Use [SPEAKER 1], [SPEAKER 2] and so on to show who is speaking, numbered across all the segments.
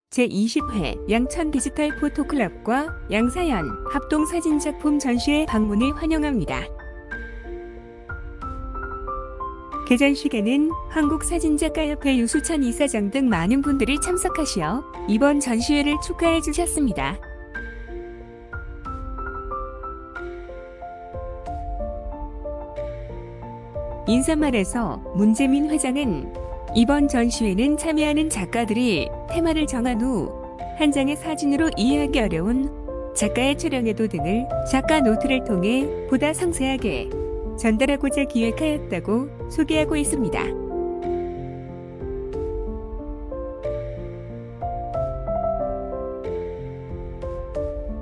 [SPEAKER 1] 제20회 양천 디지털 포토클럽과 양사연 합동 사진작품 전시회 방문을 환영합니다. 개전식에는 한국사진작가협회 유수찬 이사장 등 많은 분들이 참석하시어 이번 전시회를 축하해 주셨습니다. 인사말에서 문재민 회장은 이번 전시회는 참여하는 작가들이 테마를 정한 후 한 장의 사진으로 이해하기 어려운 작가의 촬영의도 등을 작가 노트를 통해 보다 상세하게 전달하고자 기획하였다고 소개하고 있습니다.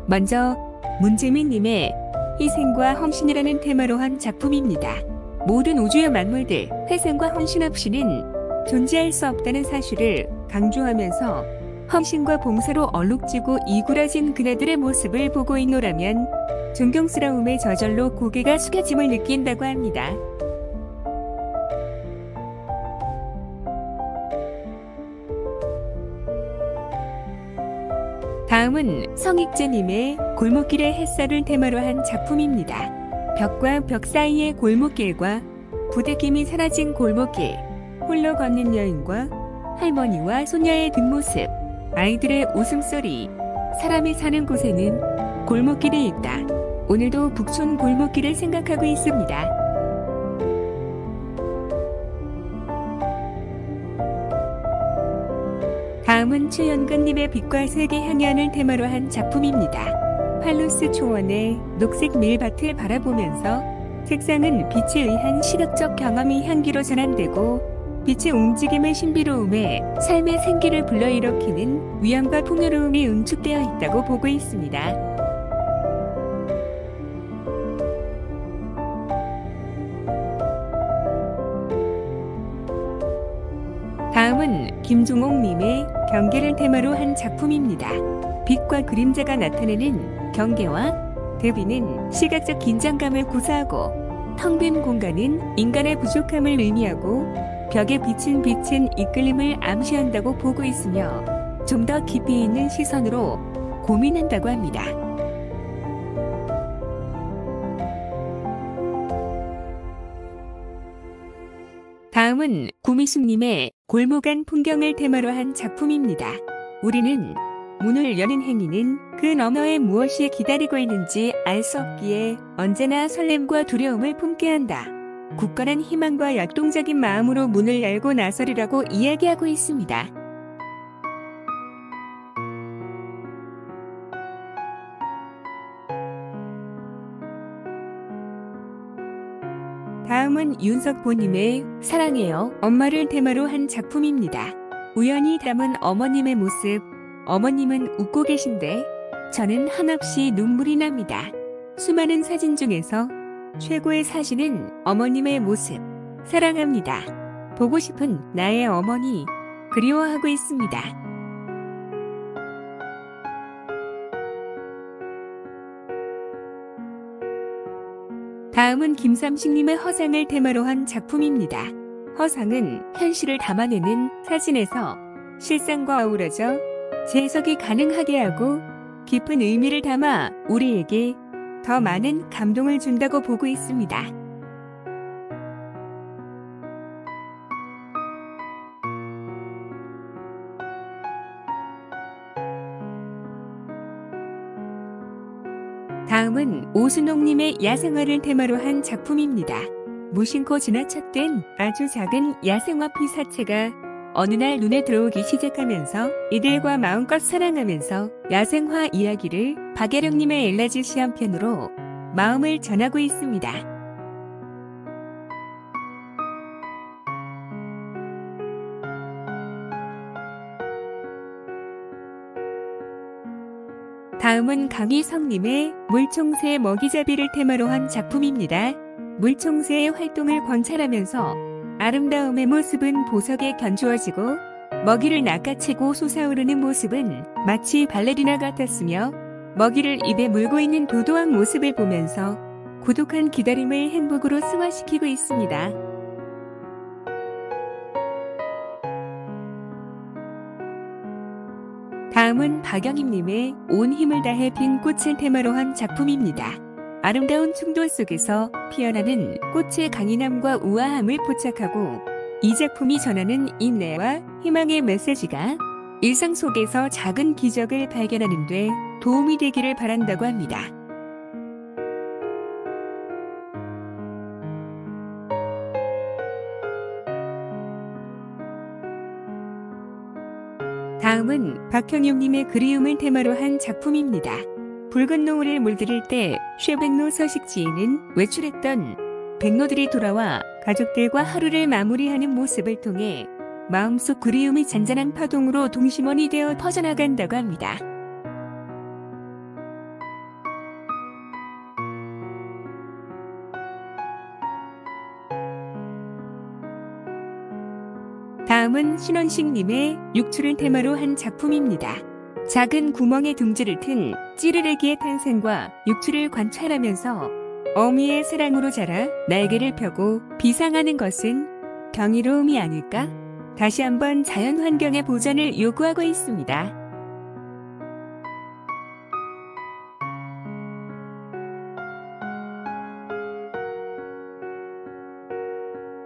[SPEAKER 1] 먼저 문재민님의 희생과 헌신이라는 테마로 한 작품입니다. 모든 우주의 만물들, 희생과 헌신 없이는 존재할 수 없다는 사실을 강조하면서 헌신과 봉사로 얼룩지고 이구라진 그네들의 모습을 보고 있노라면 존경스러움에 저절로 고개가 숙여짐을 느낀다고 합니다. 다음은 성익재님의 골목길의 햇살을 테마로 한 작품입니다. 벽과 벽 사이의 골목길과 부대낌이 사라진 골목길, 홀로 걷는 여인과 할머니와 소녀의 뒷모습, 아이들의 웃음소리, 사람이 사는 곳에는 골목길이 있다. 오늘도 북촌 골목길을 생각하고 있습니다. 다음은 최연근님의 빛과 색의 향연을 테마로 한 작품입니다. 팔로스 초원의 녹색 밀밭을 바라보면서 색상은 빛에 의한 시각적 경험이 향기로 전환되고 빛의 움직임의 신비로움에 삶의 생기를 불러일으키는 위엄과 풍요로움이 응축되어 있다고 보고 있습니다. 다음은 김종옥님의 경계를 테마로 한 작품입니다. 빛과 그림자가 나타내는 경계와 대비는 시각적 긴장감을 구사하고 텅 빈 공간은 인간의 부족함을 의미하고 벽에 비친 빛은 이끌림을 암시한다고 보고 있으며 좀 더 깊이 있는 시선으로 고민한다고 합니다. 다음은 구미숙님의 골목 안 풍경을 테마로 한 작품입니다. 우리는 문을 여는 행위는 그 너머에 무엇이 기다리고 있는지 알 수 없기에 언제나 설렘과 두려움을 품게 한다. 굳건한 희망과 역동적인 마음으로 문을 열고 나서리라고 이야기하고 있습니다. 다음은 윤석보님의 사랑해요 엄마를 테마로 한 작품입니다. 우연히 담은 어머님의 모습, 어머님은 웃고 계신데 저는 한없이 눈물이 납니다. 수많은 사진 중에서 최고의 사진은 어머님의 모습, 사랑합니다. 보고 싶은 나의 어머니, 그리워하고 있습니다. 다음은 김삼식님의 허상을 테마로 한 작품입니다. 허상은 현실을 담아내는 사진에서 실상과 어우러져 재해석이 가능하게 하고 깊은 의미를 담아 우리에게 더 많은 감동을 준다고 보고 있습니다. 다음은 오순옥님의 야생화를 테마로 한 작품입니다. 무심코 지나쳤던 아주 작은 야생화 피사체가 어느 날 눈에 들어오기 시작하면서 이들과 마음껏 사랑하면서 야생화 이야기를 박예령님의 엘라지 시한편으로 마음을 전하고 있습니다. 다음은 강희성님의 물총새 먹이잡이를 테마로 한 작품입니다. 물총새의 활동을 관찰하면서 아름다움의 모습은 보석에 견주어지고 먹이를 낚아채고 솟아오르는 모습은 마치 발레리나 같았으며 먹이를 입에 물고 있는 도도한 모습을 보면서 고독한 기다림을 행복으로 승화시키고 있습니다. 다음은 박영임님의 온 힘을 다해 핀 꽃을 테마로 한 작품입니다. 아름다운 충돌 속에서 피어나는 꽃의 강인함과 우아함을 포착하고 이 작품이 전하는 인내와 희망의 메시지가 일상 속에서 작은 기적을 발견하는 데 도움이 되기를 바란다고 합니다. 다음은 박형용님의 그리움을 테마로 한 작품입니다. 붉은 노을을 물들일 때 쇠백로 서식지에는 외출했던 백로들이 돌아와 가족들과 하루를 마무리하는 모습을 통해 마음속 그리움이 잔잔한 파동으로 동심원이 되어 퍼져나간다고 합니다. 다음은 신원식님의 육출을 테마로 한 작품입니다. 작은 구멍에 둥지를 튼 찌르레기의 탄생과 육출을 관찰하면서 어미의 사랑으로 자라 날개를 펴고 비상하는 것은 경이로움이 아닐까? 다시 한번 자연 환경의 보전을 요구하고 있습니다.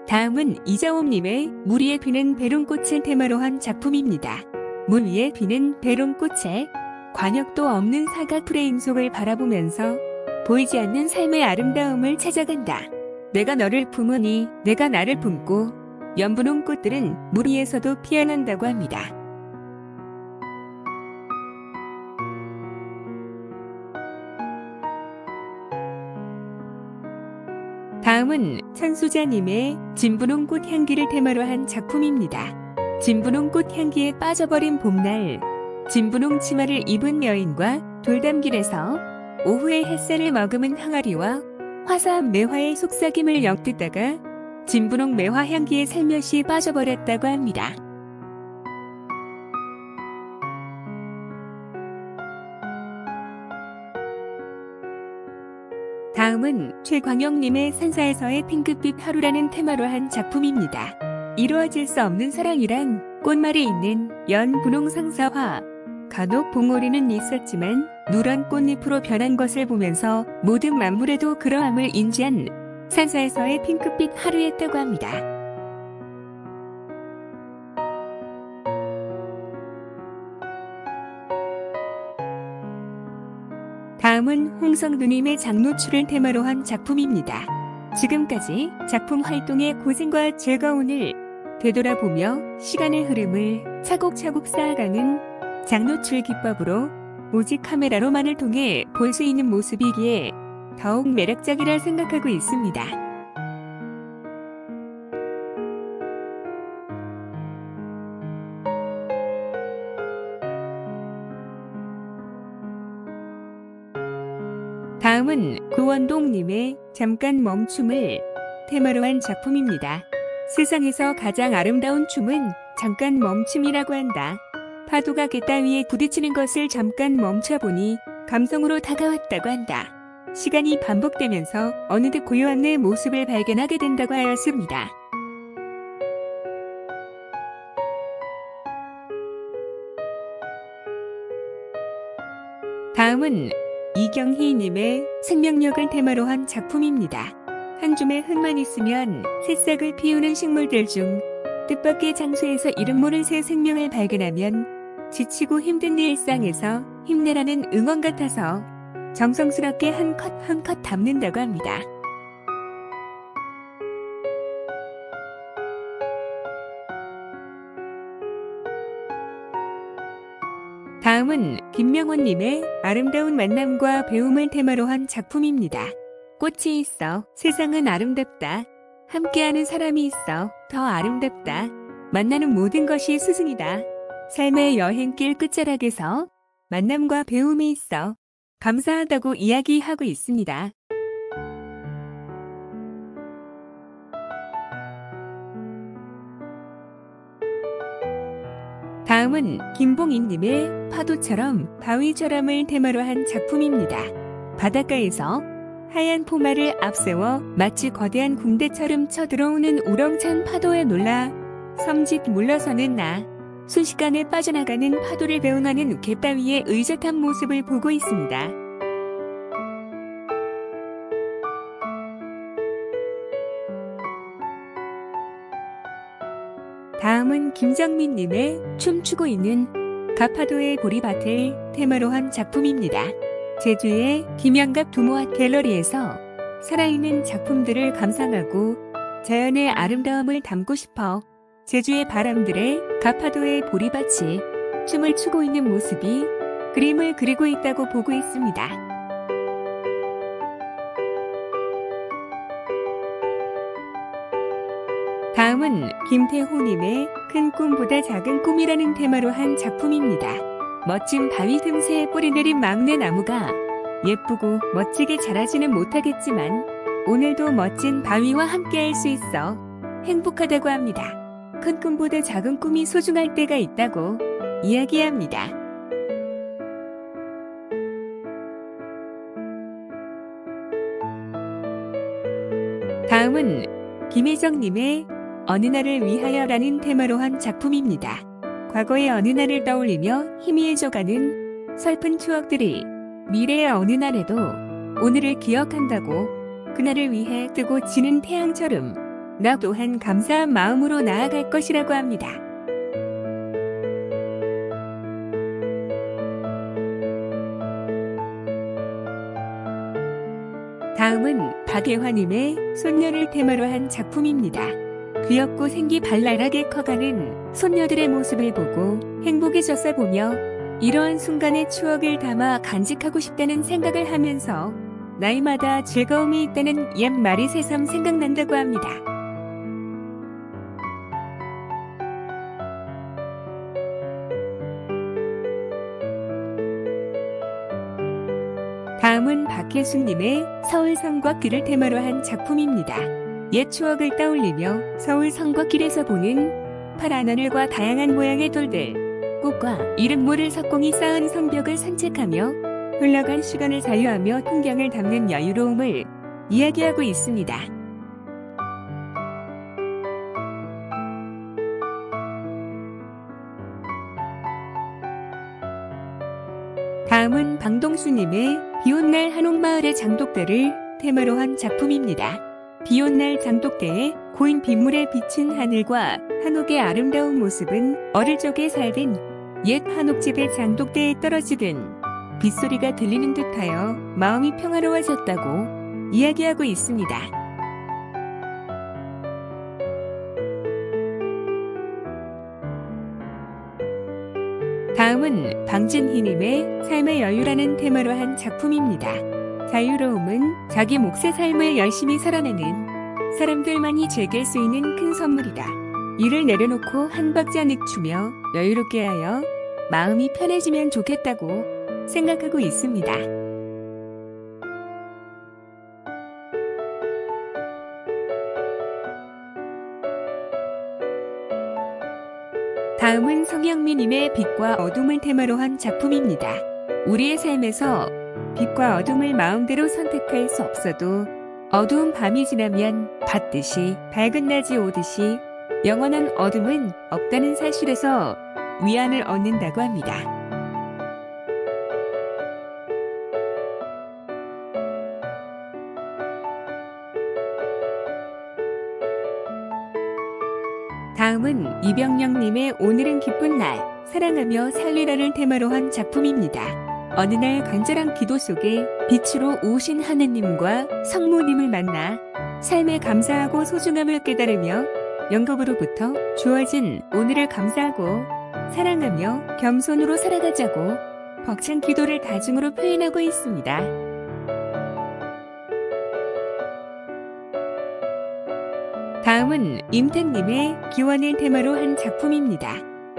[SPEAKER 1] 다음은 이자옴님의 물 위에 피는 베론꽃을 테마로 한 작품입니다. 물 위에 피는 베론꽃에 관역도 없는 사각 프레임 속을 바라보면서 보이지 않는 삶의 아름다움을 찾아간다. 내가 너를 품으니 내가 나를 품고 연분홍 꽃들은 물 위에서도 피어난다고 합니다. 다음은 천수자님의 진분홍 꽃 향기를 테마로 한 작품입니다. 진분홍 꽃 향기에 빠져버린 봄날, 진분홍 치마를 입은 여인과 돌담길에서 오후의 햇살을 머금은 항아리와 화사한 매화의 속삭임을 엿듣다가 진분홍 매화 향기에 살며시 빠져버렸다고 합니다. 다음은 최광영님의 산사에서의 핑크빛 하루라는 테마로 한 작품입니다. 이루어질 수 없는 사랑이란 꽃말이 있는 연분홍 상사화. 간혹 봉오리는 있었지만 누런 꽃잎으로 변한 것을 보면서 모든 만물에도 그러함을 인지한 산사에서의 핑크빛 하루였다고 합니다. 다음은 홍성두님의 장노출을 테마로 한 작품입니다. 지금까지 작품 활동의 고생과 즐거움을 되돌아보며 시간의 흐름을 차곡차곡 쌓아가는 장노출 기법으로 오직 카메라로만을 통해 볼 수 있는 모습이기에 더욱 매력적이라 생각하고 있습니다. 다음은 구원동님의 잠깐 멈춤을 테마로 한 작품입니다. 세상에서 가장 아름다운 춤은 잠깐 멈춤이라고 한다. 파도가 갯다 위에 부딪히는 것을 잠깐 멈춰보니 감성으로 다가왔다고 한다. 시간이 반복되면서 어느덧 고요한 내 모습을 발견하게 된다고 하였습니다. 다음은 이경희님의 생명력을 테마로 한 작품입니다. 한 줌의 흙만 있으면 새싹을 피우는 식물들 중 뜻밖의 장소에서 이름 모를 새 생명을 발견하면 지치고 힘든 일상에서 힘내라는 응원 같아서 정성스럽게 한 컷 한 컷 담는다고 합니다. 다음은 김명원님의 아름다운 만남과 배움을 테마로 한 작품입니다. 꽃이 있어 세상은 아름답다. 함께하는 사람이 있어 더 아름답다. 만나는 모든 것이 스승이다. 삶의 여행길 끝자락에서 만남과 배움이 있어 감사하다고 이야기하고 있습니다. 다음은 김봉인님의 파도처럼 바위처럼을 테마로 한 작품입니다. 바닷가에서 하얀 포마를 앞세워 마치 거대한 궁대처럼 쳐들어오는 우렁찬 파도에 놀라 섬짓 물러서는 나. 순식간에 빠져나가는 파도를 배웅하는 갯바위의 의젓한 모습을 보고 있습니다. 다음은 김정민님의 춤추고 있는 가파도의 보리밭을 테마로 한 작품입니다. 제주의 김양갑 두모아트 갤러리에서 살아있는 작품들을 감상하고 자연의 아름다움을 담고 싶어 제주의 바람들에 가파도의 보리밭이 춤을 추고 있는 모습이 그림을 그리고 있다고 보고 있습니다. 다음은 김태호님의 큰 꿈보다 작은 꿈이라는 테마로 한 작품입니다. 멋진 바위 틈새에 뿌리 내린 막내 나무가 예쁘고 멋지게 자라지는 못하겠지만 오늘도 멋진 바위와 함께할 수 있어 행복하다고 합니다. 큰 꿈보다 작은 꿈이 소중할 때가 있다고 이야기합니다. 다음은 김혜정님의 어느 날을 위하여라는 테마로 한 작품입니다. 과거의 어느 날을 떠올리며 희미해져가는 슬픈 추억들이 미래의 어느 날에도 오늘을 기억한다고 그날을 위해 뜨고 지는 태양처럼 나 또한 감사한 마음으로 나아갈 것이라고 합니다. 다음은 박예화님의 손녀를 테마로 한 작품입니다. 귀엽고 생기 발랄하게 커가는 손녀들의 모습을 보고 행복해졌어 보며 이러한 순간의 추억을 담아 간직하고 싶다는 생각을 하면서 나이마다 즐거움이 있다는 옛 말이 새삼 생각난다고 합니다. 다음은 박혜수님의 서울 성곽 길을 테마로 한 작품입니다. 옛 추억을 떠올리며 서울 성곽길에서 보는 파란 하늘과 다양한 모양의 돌들, 꽃과 이름 모를 석공이 쌓은 성벽을 산책하며 흘러간 시간을 잔류하며 풍경을 담는 여유로움을 이야기하고 있습니다. 다음은 방동수님의 비온날 한옥마을의 장독대를 테마로 한 작품입니다. 비온날 장독대의 고인 빗물에 비친 하늘과 한옥의 아름다운 모습은 어릴 적에 살던 옛 한옥집의 장독대에 떨어지던 빗소리가 들리는 듯하여 마음이 평화로워졌다고 이야기하고 있습니다. 다음은 방진희님의 삶의 여유라는 테마로 한 작품입니다. 자유로움은 자기 몫의 삶을 열심히 살아내는 사람들만이 즐길 수 있는 큰 선물이다. 일을 내려놓고 한 박자 늦추며 여유롭게 하여 마음이 편해지면 좋겠다고 생각하고 있습니다. 다음은 성영미님의 빛과 어둠을 테마로 한 작품입니다. 우리의 삶에서 빛과 어둠을 마음대로 선택할 수 없어도 어두운 밤이 지나면 받듯이 밝은 낮이 오듯이 영원한 어둠은 없다는 사실에서 위안을 얻는다고 합니다. 다음은 이병영님의 오늘은 기쁜 날, 사랑하며 살리라를 테마로 한 작품입니다. 어느 날 간절한 기도 속에 빛으로 오신 하느님과 성모님을 만나 삶에 감사하고 소중함을 깨달으며 영겁으로부터 주어진 오늘을 감사하고 사랑하며 겸손으로 살아가자고 벅찬 기도를 다중으로 표현하고 있습니다. 다음은 임택님의 기원을 테마로 한 작품입니다.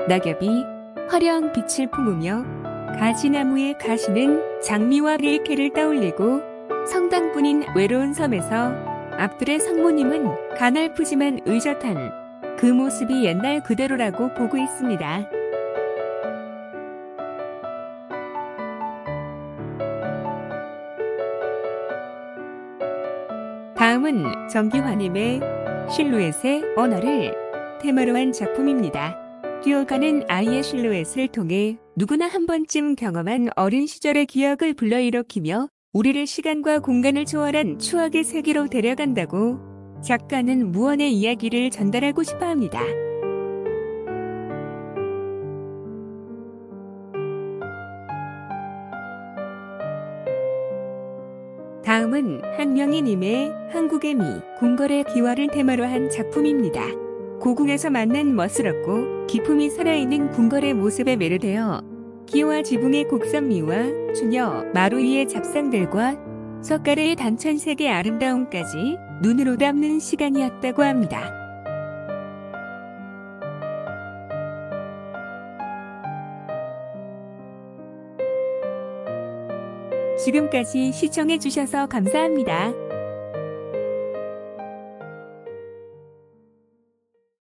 [SPEAKER 1] 낙엽이 화려한 빛을 품으며 가지나무의 가시는 장미와 릴케를 떠올리고 성당뿐인 외로운 섬에서 앞들의 성모님은 가냘프지만 의젓한 그 모습이 옛날 그대로라고 보고 있습니다. 다음은 정기화님의 실루엣의 언어를 테마로 한 작품입니다. 뛰어가는 아이의 실루엣을 통해 누구나 한 번쯤 경험한 어린 시절의 기억을 불러일으키며 우리를 시간과 공간을 초월한 추억의 세계로 데려간다고 작가는 무언의 이야기를 전달하고 싶어 합니다. 다음은 한명희님의 한국의 미, 궁궐의 기와를 테마로 한 작품입니다. 고궁에서 만난 멋스럽고 기품이 살아있는 궁궐의 모습에 매료되어 기와 지붕의 곡선미와 추녀, 마루 위의 잡상들과 석가래의 단천색의 아름다움까지 눈으로 담는 시간이었다고 합니다. 지금까지 시청해주셔서 감사합니다.